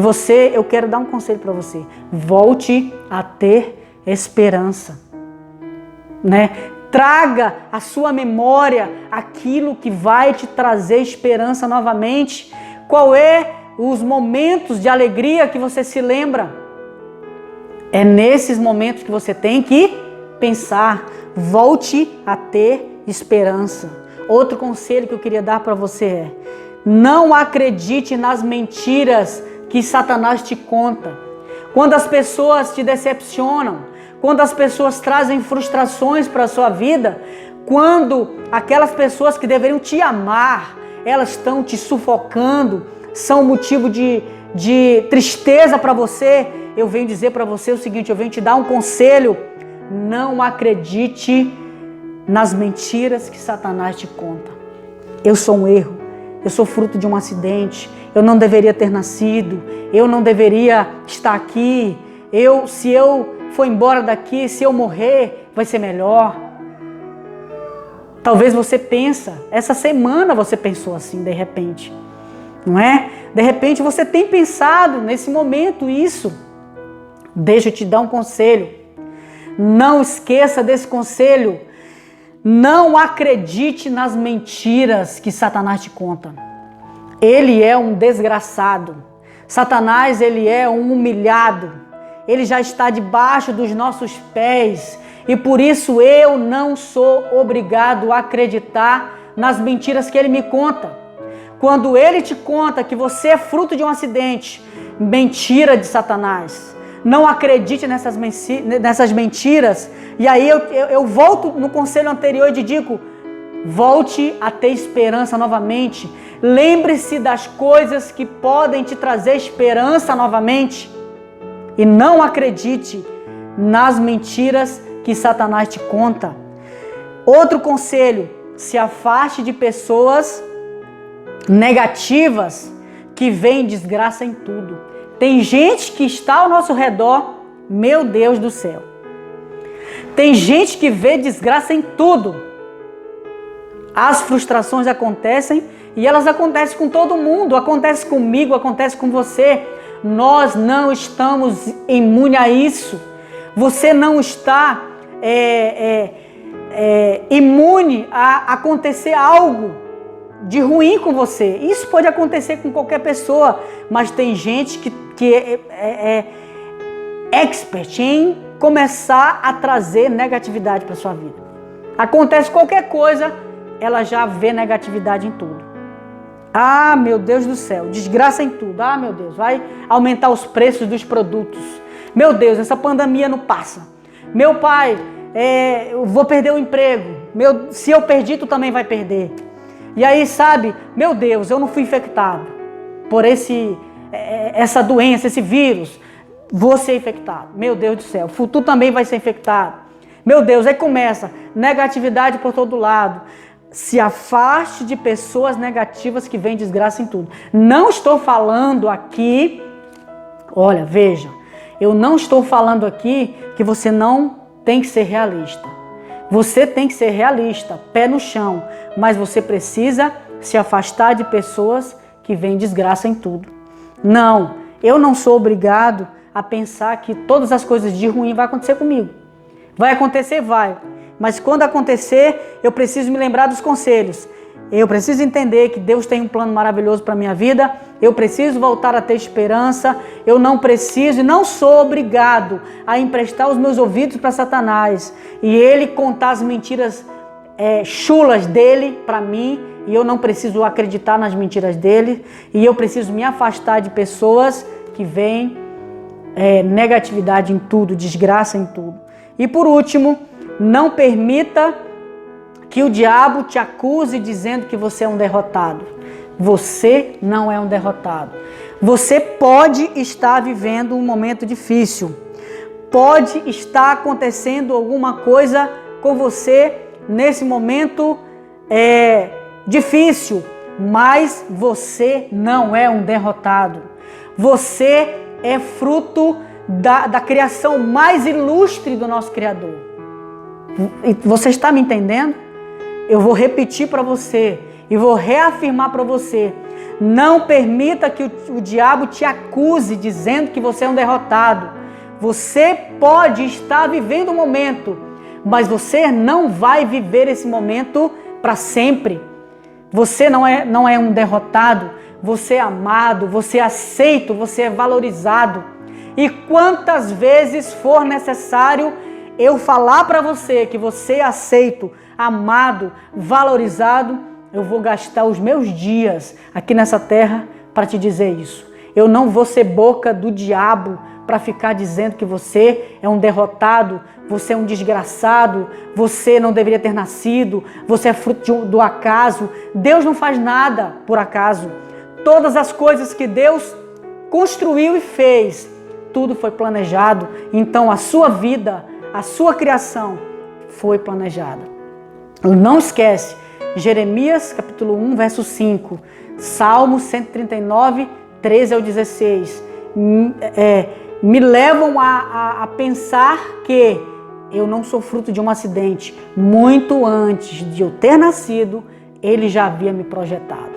Speaker 3: eu quero dar um conselho para você. Volte a ter esperança. Traga à sua memória aquilo que vai te trazer esperança novamente. Qual é os momentos de alegria que você se lembra? É nesses momentos que você tem que pensar. Volte a ter esperança. Outro conselho que eu queria dar para você é: não acredite nas mentiras que Satanás te conta. Quando as pessoas te decepcionam, quando as pessoas trazem frustrações para a sua vida, quando aquelas pessoas que deveriam te amar, elas estão te sufocando, são motivo de tristeza para você, eu venho dizer para você o seguinte, eu venho te dar um conselho: não acredite nas mentiras que Satanás te conta. Eu sou um erro, eu sou fruto de um acidente, eu não deveria ter nascido, eu não deveria estar aqui, se eu for embora daqui, se eu morrer, vai ser melhor. Talvez você pensa, essa semana você pensou assim de repente, não é? De repente você tem pensado nesse momento isso. Deixa eu te dar um conselho, não esqueça desse conselho, não acredite nas mentiras que Satanás te conta. Ele é um desgraçado, Satanás ele é um humilhado, ele já está debaixo dos nossos pés e por isso eu não sou obrigado a acreditar nas mentiras que ele me conta. Quando ele te conta que você é fruto de um acidente, mentira de Satanás. Não acredite nessas mentiras. E aí eu volto no conselho anterior e te digo, volte a ter esperança novamente. Lembre-se das coisas que podem te trazer esperança novamente. E não acredite nas mentiras que Satanás te conta. Outro conselho, se afaste de pessoas negativas que veem desgraça em tudo. Tem gente que está ao nosso redor, meu Deus do céu. Tem gente que vê desgraça em tudo. As frustrações acontecem e elas acontecem com todo mundo, acontece comigo, acontece com você. Nós não estamos imunes a isso. Você não está imune a acontecer algo de ruim com você. Isso pode acontecer com qualquer pessoa, mas tem gente que é expert em começar a trazer negatividade para sua vida. Acontece qualquer coisa, ela já vê negatividade em tudo. Ah, meu Deus do céu, desgraça em tudo. Ah, meu Deus, vai aumentar os preços dos produtos. Meu Deus, essa pandemia não passa. Meu pai, eu vou perder o emprego. Se eu perdi, tu também vai perder. E aí, sabe, meu Deus, eu não fui infectado por essa doença, esse vírus. Vou ser infectado. Meu Deus do céu, tu também vai ser infectado. Meu Deus, aí começa negatividade por todo lado. Se afaste de pessoas negativas que veem desgraça em tudo. Não estou falando aqui, olha, veja, eu não estou falando aqui que você não tem que ser realista. Você tem que ser realista, pé no chão, mas você precisa se afastar de pessoas que veem desgraça em tudo. Não, eu não sou obrigado a pensar que todas as coisas de ruim vão acontecer comigo. Vai acontecer, vai. Mas quando acontecer, eu preciso me lembrar dos conselhos. Eu preciso entender que Deus tem um plano maravilhoso para a minha vida. Eu preciso voltar a ter esperança. Eu não preciso e não sou obrigado a emprestar os meus ouvidos para Satanás. E ele contar as mentiras chulas dele para mim. E eu não preciso acreditar nas mentiras dele. E eu preciso me afastar de pessoas que veem negatividade em tudo, desgraça em tudo. E por último, não permita que o diabo te acuse dizendo que você é um derrotado. Você não é um derrotado. Você pode estar vivendo um momento difícil. Pode estar acontecendo alguma coisa com você nesse momento difícil, mas você não é um derrotado. Você é fruto da criação mais ilustre do nosso Criador. Você está me entendendo? Eu vou repetir para você e vou reafirmar para você. Não permita que o diabo te acuse dizendo que você é um derrotado. Você pode estar vivendo um momento, mas você não vai viver esse momento para sempre. Você não é um derrotado, você é amado, você é aceito, você é valorizado. E quantas vezes for necessário eu falar para você que você é aceito, amado, valorizado, eu vou gastar os meus dias aqui nessa terra para te dizer isso. Eu não vou ser boca do diabo para ficar dizendo que você é um derrotado, você é um desgraçado, você não deveria ter nascido, você é fruto do acaso. Deus não faz nada por acaso. Todas as coisas que Deus construiu e fez, tudo foi planejado. Então a sua vida, a sua criação foi planejada. Não esquece, Jeremias capítulo 1, verso 5, Salmo 139, 13 ao 16, me levam a pensar que eu não sou fruto de um acidente. Muito antes de eu ter nascido, Ele já havia me projetado.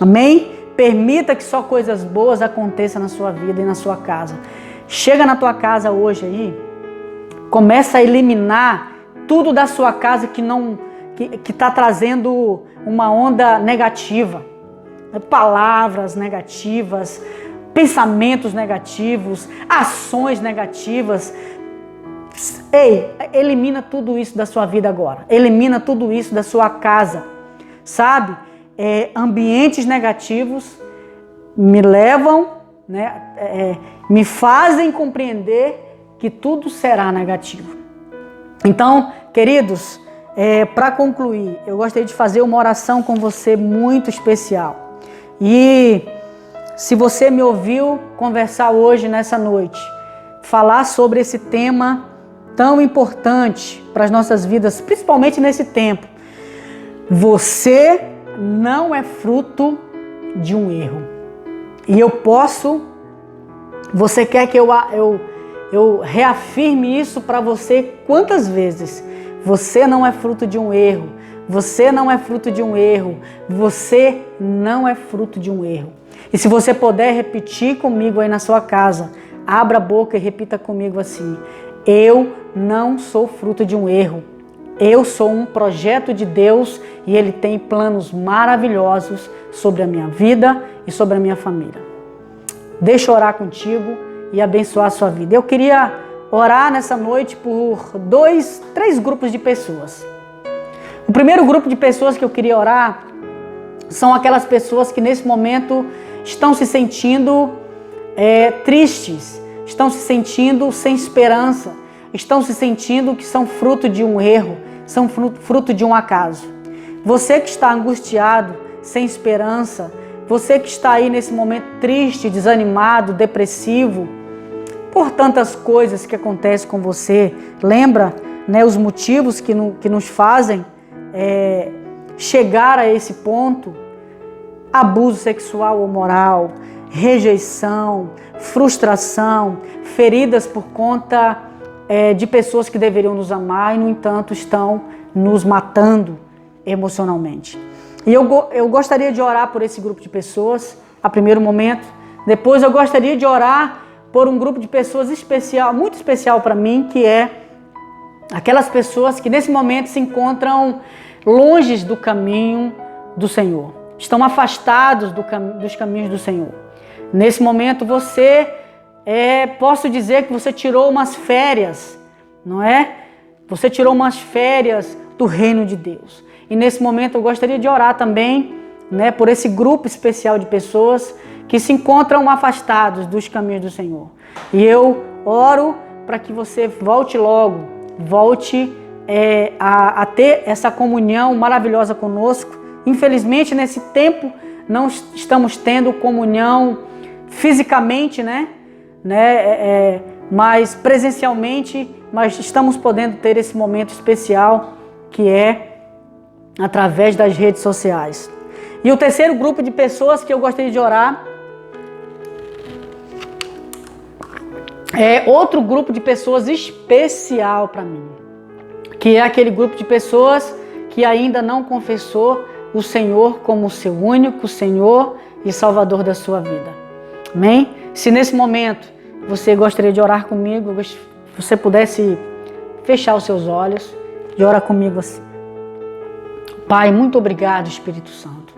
Speaker 3: Amém? Permita que só coisas boas aconteçam na sua vida e na sua casa. Chega na tua casa hoje aí, começa a eliminar tudo da sua casa que está trazendo uma onda negativa. Palavras negativas, pensamentos negativos, ações negativas. Ei, elimina tudo isso da sua vida agora. Elimina tudo isso da sua casa. Sabe? Ambientes negativos me levam, me fazem compreender que tudo será negativo. Então, queridos, para concluir, eu gostaria de fazer uma oração com você muito especial. E se você me ouviu conversar hoje, nessa noite, falar sobre esse tema tão importante para as nossas vidas, principalmente nesse tempo, Você não é fruto de um erro. E você quer que eu reafirme isso para você quantas vezes? Você não é fruto de um erro. Você não é fruto de um erro. Você não é fruto de um erro. E se você puder repetir comigo aí na sua casa, abra a boca e repita comigo assim: eu não sou fruto de um erro. Eu sou um projeto de Deus e Ele tem planos maravilhosos sobre a minha vida e sobre a minha família. Deixa eu orar contigo e abençoar a sua vida. Eu queria orar nessa noite por 3 grupos de pessoas. O primeiro grupo de pessoas que eu queria orar são aquelas pessoas que nesse momento estão se sentindo tristes, estão se sentindo sem esperança, estão se sentindo que são fruto de um erro, são fruto de um acaso. Você que está angustiado, sem esperança, você que está aí nesse momento triste, desanimado, depressivo, por tantas coisas que acontecem com você, lembra, né, os motivos que nos fazem chegar a esse ponto: abuso sexual ou moral, rejeição, frustração, feridas por conta de pessoas que deveriam nos amar e, no entanto, estão nos matando emocionalmente. E eu gostaria de orar por esse grupo de pessoas, a primeiro momento. Depois eu gostaria de orar por um grupo de pessoas especial, muito especial para mim, que é aquelas pessoas que nesse momento se encontram longe do caminho do Senhor. Estão afastados dos caminhos do Senhor. Nesse momento posso dizer que você tirou umas férias, não é? Você tirou umas férias do reino de Deus. E nesse momento eu gostaria de orar também, né, por esse grupo especial de pessoas que se encontram afastados dos caminhos do Senhor. E eu oro para que você volte logo, a ter essa comunhão maravilhosa conosco. Infelizmente, nesse tempo, não estamos tendo comunhão fisicamente, mas presencialmente, mas estamos podendo ter esse momento especial que é através das redes sociais. E o terceiro grupo de pessoas que eu gostaria de orar é outro grupo de pessoas especial para mim, que é aquele grupo de pessoas que ainda não confessou o Senhor como o seu único Senhor e Salvador da sua vida. Amém? Se nesse momento você gostaria de orar comigo, você pudesse fechar os seus olhos e orar comigo assim. Pai, muito obrigado, Espírito Santo.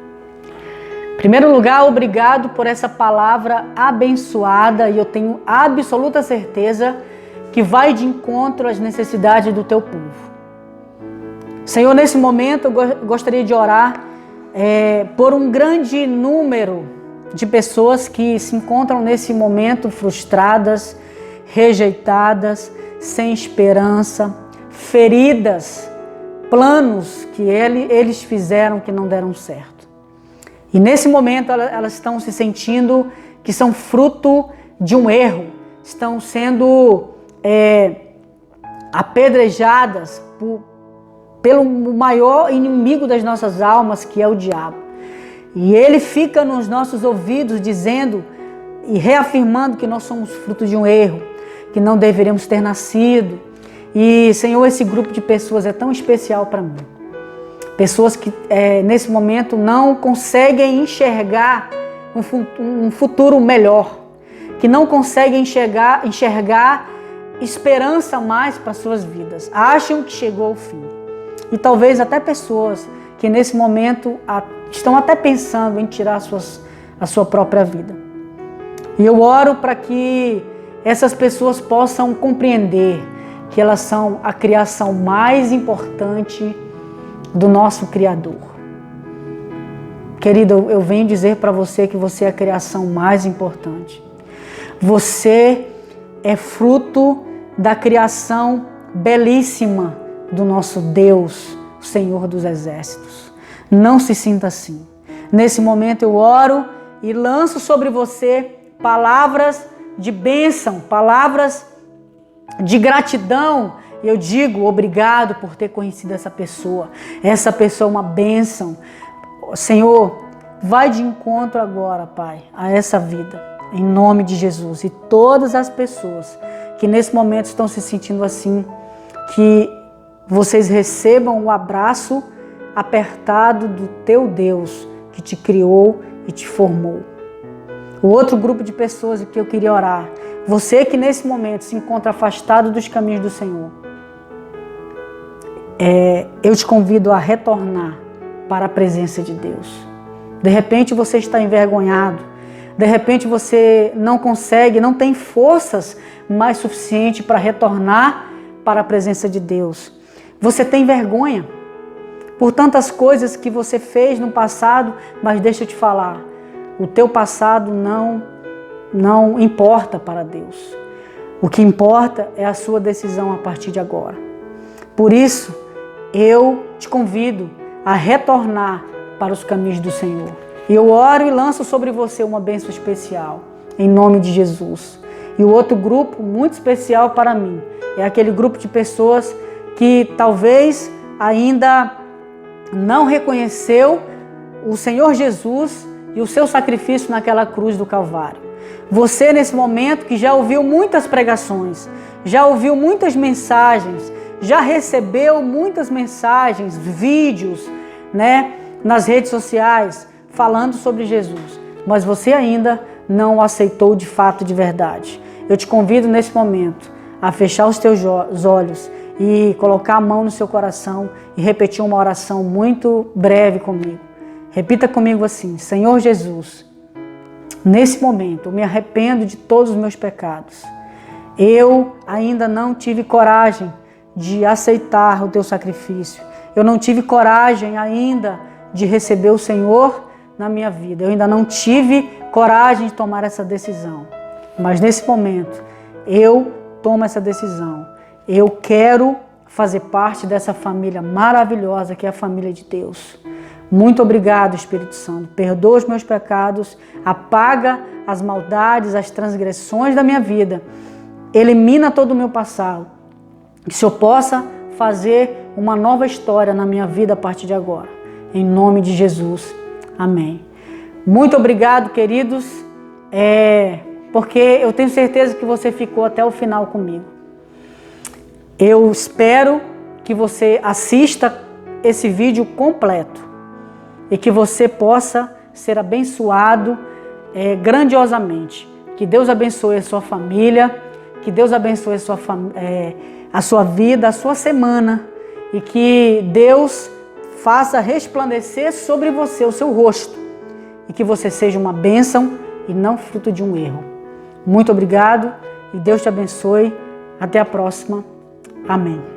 Speaker 3: Em primeiro lugar, obrigado por essa palavra abençoada, e eu tenho absoluta certeza que vai de encontro às necessidades do teu povo. Senhor, nesse momento eu gostaria de orar por um grande número de pessoas que se encontram nesse momento frustradas, rejeitadas, sem esperança, feridas, planos que eles fizeram que não deram certo. E nesse momento elas estão se sentindo que são fruto de um erro, estão sendo apedrejadas pelo maior inimigo das nossas almas, que é o diabo. E ele fica nos nossos ouvidos dizendo e reafirmando que nós somos fruto de um erro, que não deveríamos ter nascido. E, Senhor, esse grupo de pessoas é tão especial para mim. Pessoas que nesse momento não conseguem enxergar um futuro melhor, que não conseguem enxergar esperança mais para suas vidas. Acham que chegou ao fim. E talvez até pessoas que nesse momento estão até pensando em tirar a sua própria vida. E eu oro para que essas pessoas possam compreender que elas são a criação mais importante do nosso Criador. Querido, eu venho dizer para você que você é a criação mais importante. Você é fruto da criação belíssima do nosso Deus, o Senhor dos Exércitos. Não se sinta assim. Nesse momento eu oro e lanço sobre você palavras de bênção, palavras de gratidão E eu digo obrigado por ter conhecido essa pessoa. Essa pessoa é uma bênção. Senhor, vai de encontro agora, Pai, a essa vida, em nome de Jesus. E todas as pessoas que nesse momento estão se sentindo assim, que vocês recebam o abraço apertado do teu Deus, que te criou e te formou. O outro grupo de pessoas que eu queria orar, você que nesse momento se encontra afastado dos caminhos do Senhor, eu te convido a retornar para a presença de Deus. De repente você está envergonhado, de repente você não consegue, não tem forças mais suficiente para retornar para a presença de Deus. Você tem vergonha por tantas coisas que você fez no passado, mas deixa eu te falar, o teu passado não importa para Deus. O que importa é a sua decisão a partir de agora. Por isso, eu te convido a retornar para os caminhos do Senhor. E eu oro e lanço sobre você uma bênção especial, em nome de Jesus. E o outro grupo muito especial para mim é aquele grupo de pessoas que talvez ainda não reconheceu o Senhor Jesus e o seu sacrifício naquela cruz do Calvário. Você nesse momento que já ouviu muitas pregações, já ouviu muitas mensagens, já recebeu muitas mensagens, vídeos, nas redes sociais falando sobre Jesus, mas você ainda não o aceitou de fato, de verdade. Eu te convido nesse momento a fechar os teus olhos e colocar a mão no seu coração e repetir uma oração muito breve comigo. Repita comigo assim: Senhor Jesus, nesse momento eu me arrependo de todos os meus pecados. Eu ainda não tive coragem de aceitar o teu sacrifício. Eu não tive coragem ainda de receber o Senhor na minha vida. Eu ainda não tive coragem de tomar essa decisão. Mas nesse momento eu tomo essa decisão. Eu quero fazer parte dessa família maravilhosa que é a família de Deus. Muito obrigado, Espírito Santo. Perdoa os meus pecados, apaga as maldades, as transgressões da minha vida. Elimina todo o meu passado. Que eu possa fazer uma nova história na minha vida a partir de agora. Em nome de Jesus. Amém. Muito obrigado, queridos, porque eu tenho certeza que você ficou até o final comigo. Eu espero que você assista esse vídeo completo e que você possa ser abençoado grandiosamente. Que Deus abençoe a sua família, que Deus abençoe a sua vida, a sua semana, e que Deus faça resplandecer sobre você o seu rosto e que você seja uma bênção e não fruto de um erro. Muito obrigado e Deus te abençoe. Até a próxima. Amém.